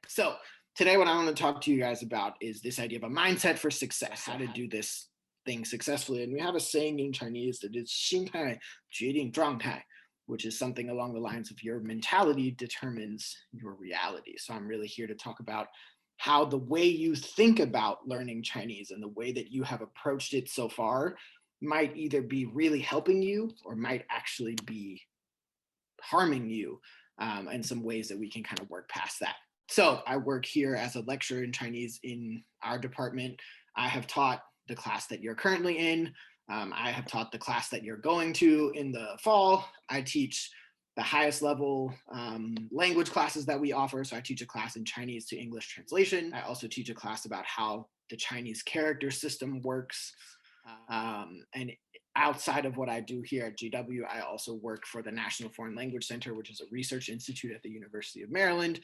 So today what I want to talk to you guys about is this idea of a mindset for success, how to do this thing successfully. And we have a saying in Chinese that is 心态决定状态, which is something along the lines of your mentality determines your reality. So I'm really here to talk about how the way you think about learning Chinese and the way that you have approached it so far might either be really helping you or might actually be harming you, and some ways that we can kind of work past that. So I work here as a lecturer in Chinese in our department. I have taught the class that you're currently in. I have taught the class that you're going to in the fall. I teach the highest level language classes that we offer. So I teach a class in Chinese to English translation. I also teach a class about how the Chinese character system works. And outside of what I do here at GW, I also work for the National Foreign Language Center, which is a research institute at the University of Maryland,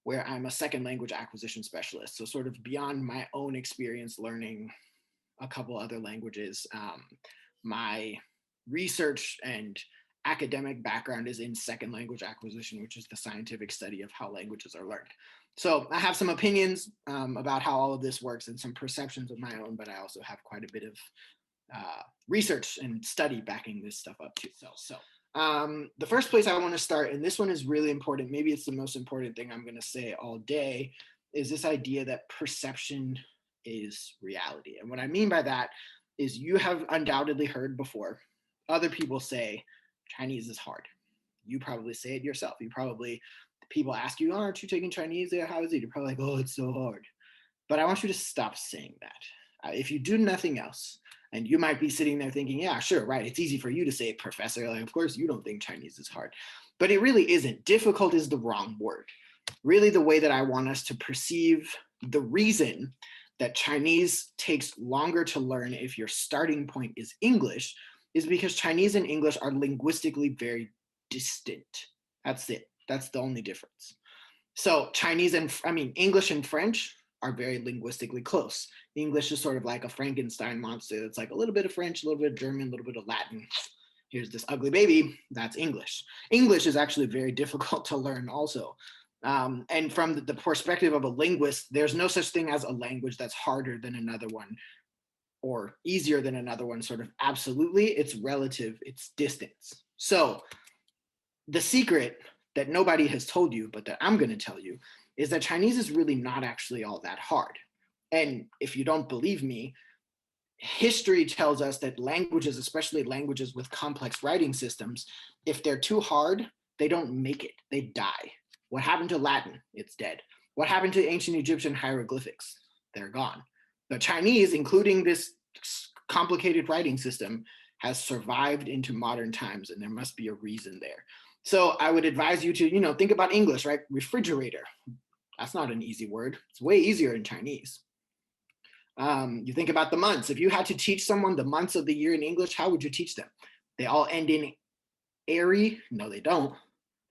where I'm a second language acquisition specialist. So sort of beyond my own experience learning a couple other languages, my research and academic background is in second language acquisition, which is the scientific study of how languages are learned. So I have some opinions about how all of this works and some perceptions of my own, but I also have quite a bit of research and study backing this stuff up too. The first place I want to start, and this one is really important, maybe it's the most important thing I'm going to say all day, is this idea that perception is reality. And what I mean by that is you have undoubtedly heard before other people say Chinese is hard. You probably say it yourself. People ask you, oh, aren't you taking Chinese? How is it? You're probably like, oh, it's so hard. But I want you to stop saying that. If you do nothing else, and you might be sitting there thinking, yeah, sure, right. It's easy for you to say, professor. Like, of course, you don't think Chinese is hard. But it really isn't. Difficult is the wrong word. Really, the way that I want us to perceive the reason that Chinese takes longer to learn if your starting point is English is because Chinese and English are linguistically very distant. That's it. That's the only difference. So English and French are very linguistically close. English is sort of like a Frankenstein monster. It's like a little bit of French, a little bit of German, a little bit of Latin. Here's this ugly baby, that's English. English is actually very difficult to learn also. And from the perspective of a linguist, there's no such thing as a language that's harder than another one or easier than another one, sort of absolutely. It's relative, it's distance. So the secret that nobody has told you, but that I'm going to tell you, is that Chinese is really not actually all that hard. And if you don't believe me, history tells us that languages, especially languages with complex writing systems, if they're too hard, they don't make it, they die. What happened to Latin? It's dead. What happened to ancient Egyptian hieroglyphics? They're gone. The Chinese, including this complicated writing system, has survived into modern times, and there must be a reason there. So I would advise you to, think about English, right? Refrigerator. That's not an easy word. It's way easier in Chinese. You think about the months. If you had to teach someone the months of the year in English, how would you teach them? They all end in airy? No, they don't.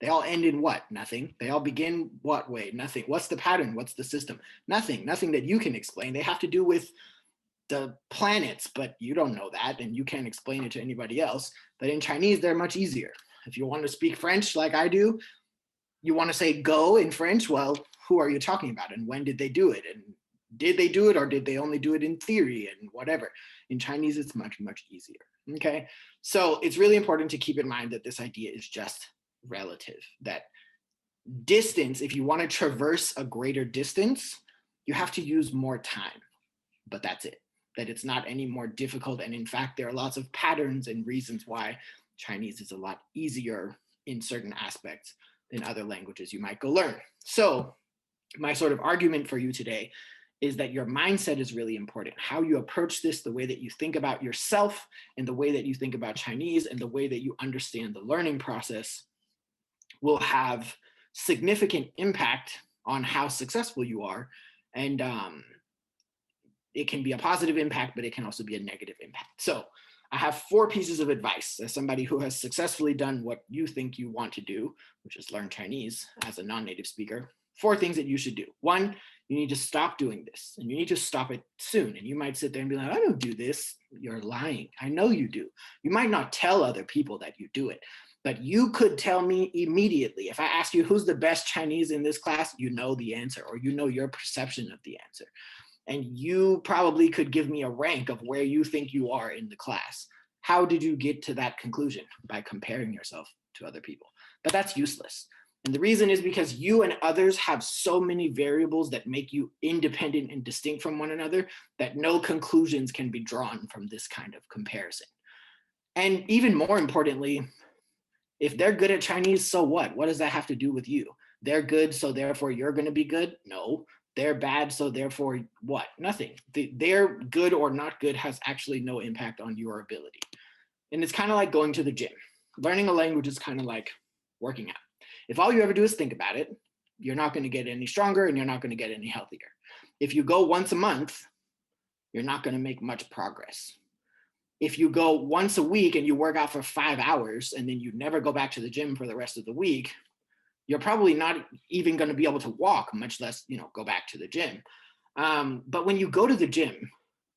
They all end in what? Nothing. They all begin what way? Nothing. What's the pattern? What's the system? Nothing. Nothing that you can explain. They have to do with the planets, but you don't know that, and you can't explain it to anybody else. But in Chinese, they're much easier. If you want to speak French like I do, you want to say go in French, well, who are you talking about? And when did they do it? And did they do it, or did they only do it in theory and whatever? In Chinese, it's much, much easier, okay? So it's really important to keep in mind that this idea is just relative, that distance, if you want to traverse a greater distance, you have to use more time, but that's it, that it's not any more difficult. And in fact, there are lots of patterns and reasons why Chinese is a lot easier in certain aspects than other languages you might go learn. So my sort of argument for you today is that your mindset is really important. How you approach this, the way that you think about yourself and the way that you think about Chinese and the way that you understand the learning process will have significant impact on how successful you are. And it can be a positive impact, but it can also be a negative impact. So I have 4 pieces of advice as somebody who has successfully done what you think you want to do, which is learn Chinese as a non-native speaker. 4 things that you should do. 1, you need to stop doing this, and you need to stop it soon. And you might sit there and be like, I don't do this. You're lying. I know you do. You might not tell other people that you do it, But you could tell me immediately, if I ask you who's the best Chinese in this class, you know the answer, or you know your perception of the answer. And you probably could give me a rank of where you think you are in the class. How did you get to that conclusion? By comparing yourself to other people. But that's useless. And the reason is because you and others have so many variables that make you independent and distinct from one another that no conclusions can be drawn from this kind of comparison. And even more importantly, if they're good at Chinese, so what? What does that have to do with you? They're good, so therefore you're going to be good? No. They're bad, so therefore what? Nothing. They're good or not good has actually no impact on your ability. And it's kind of like going to the gym. Learning a language is kind of like working out. If all you ever do is think about it, you're not going to get any stronger and you're not going to get any healthier. If you go once a month, you're not going to make much progress. If you go once a week and you work out for 5 hours and then you never go back to the gym for the rest of the week, you're probably not even going to be able to walk, much less, go back to the gym. But when you go to the gym,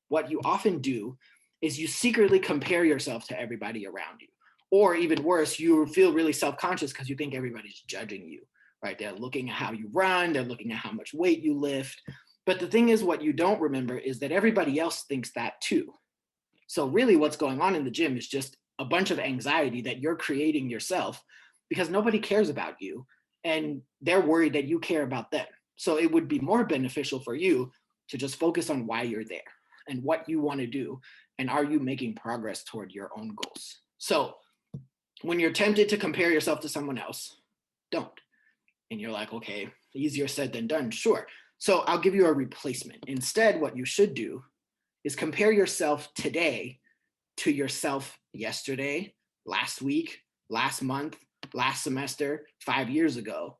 what you often do is you secretly compare yourself to everybody around you. Or even worse, you feel really self-conscious because you think everybody's judging you, right? They're looking at how you run, they're looking at how much weight you lift. But the thing is, what you don't remember is that everybody else thinks that too. So really what's going on in the gym is just a bunch of anxiety that you're creating yourself because nobody cares about you and they're worried that you care about them. So it would be more beneficial for you to just focus on why you're there and what you want to do. And are you making progress toward your own goals? So when you're tempted to compare yourself to someone else, don't. And you're like, okay, easier said than done. Sure. So I'll give you a replacement. Instead, what you should do is compare yourself today to yourself yesterday, last week, last month, last semester, 5 years ago,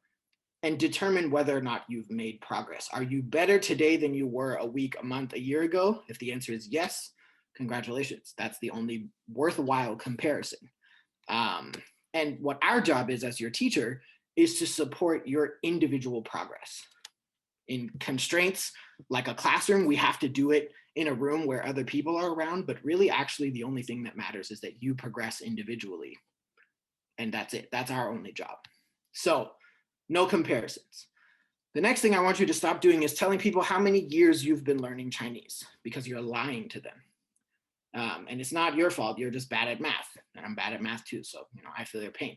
and determine whether or not you've made progress. Are you better today than you were a week, a month, a year ago? If the answer is yes, congratulations. That's the only worthwhile comparison. And what our job is as your teacher is to support your individual progress. In constraints like a classroom, we have to do it in a room where other people are around, but really actually the only thing that matters is that you progress individually. And that's it. That's our only job. So no comparisons. The next thing I want you to stop doing is telling people how many years you've been learning Chinese, because you're lying to them. And it's not your fault. You're just bad at math. And I'm bad at math too. So, I feel your pain.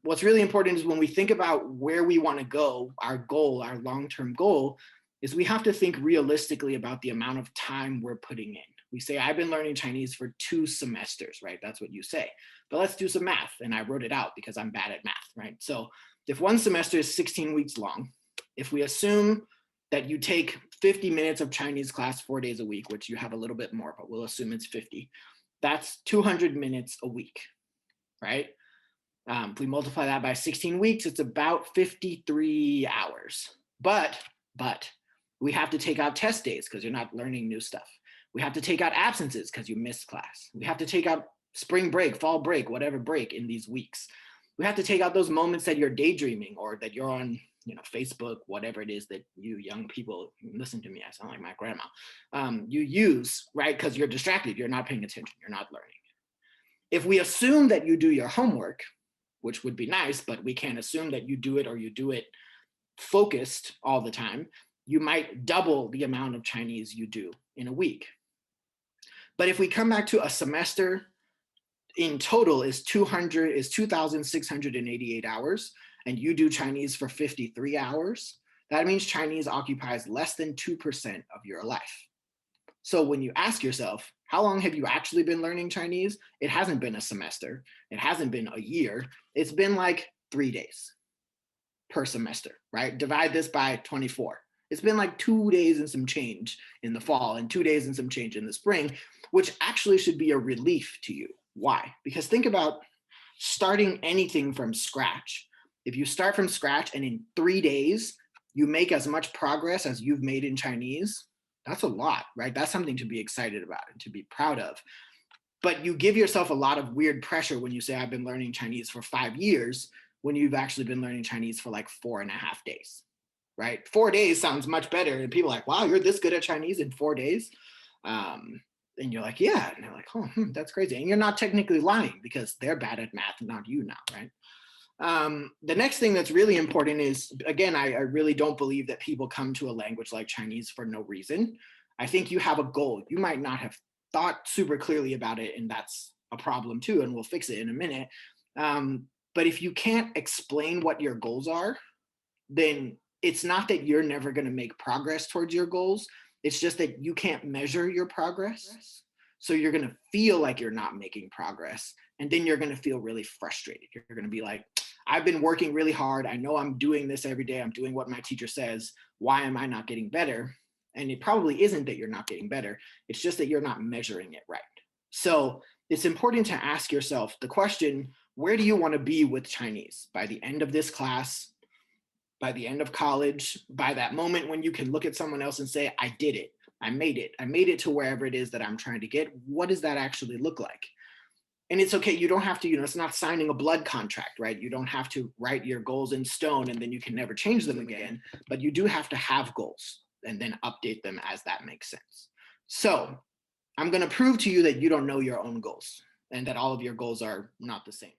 What's really important is when we think about where we want to go, our goal, our long-term goal, is we have to think realistically about the amount of time we're putting in. We say, I've been learning Chinese for 2 semesters, right? That's what you say. But let's do some math. And I wrote it out because I'm bad at math, right? So if one semester is 16 weeks long, if we assume that you take 50 minutes of Chinese class 4 days a week, which you have a little bit more, but we'll assume it's 50, that's 200 minutes a week, right? If we multiply that by 16 weeks, it's about 53 hours. But we have to take out test days because you're not learning new stuff. We have to take out absences because you missed class. We have to take out spring break, fall break, whatever break in these weeks. We have to take out those moments that you're daydreaming or that you're on, Facebook, whatever it is that you young people, listen to me, I sound like my grandma, you use, right? Because you're distracted, you're not paying attention, you're not learning. If we assume that you do your homework, which would be nice, but we can't assume that you do it or you do it focused all the time, you might double the amount of Chinese you do in a week. But if we come back to a semester in total is 2,688 hours, and you do Chinese for 53 hours, that means Chinese occupies less than 2% of your life. So when you ask yourself, how long have you actually been learning Chinese? It hasn't been a semester. It hasn't been a year. It's been like 3 days per semester, right? Divide this by 24. It's been like 2 days and some change in the fall and 2 days and some change in the spring, which actually should be a relief to you. Why? Because think about starting anything from scratch. If you start from scratch and in 3 days, you make as much progress as you've made in Chinese, that's a lot, right? That's something to be excited about and to be proud of. But you give yourself a lot of weird pressure when you say, I've been learning Chinese for 5 years, when you've actually been learning Chinese for like 4.5 days, right? 4 days sounds much better. And people are like, wow, you're this good at Chinese in 4 days. And you're like, yeah. And they're like, oh, that's crazy. And you're not technically lying because they're bad at math, not you now, right? The next thing that's really important is, again, I really don't believe that people come to a language like Chinese for no reason. I think you have a goal. You might not have thought super clearly about it, and that's a problem too, and we'll fix it in a minute. But if you can't explain what your goals are, then it's not that you're never going to make progress towards your goals. It's just that you can't measure your progress. So you're going to feel like you're not making progress. And then you're going to feel really frustrated. You're going to be like, I've been working really hard. I know I'm doing this every day. I'm doing what my teacher says. Why am I not getting better? And it probably isn't that you're not getting better. It's just that you're not measuring it right. So it's important to ask yourself the question, where do you want to be with Chinese by the end of this class, by the end of college, by that moment when you can look at someone else and say, I did it. I made it to wherever it is that I'm trying to get. What does that actually look like? And it's okay. You don't have to, it's not signing a blood contract, right? You don't have to write your goals in stone and then you can never change them again, but you do have to have goals and then update them as that makes sense. So I'm going to prove to you that you don't know your own goals and that all of your goals are not the same.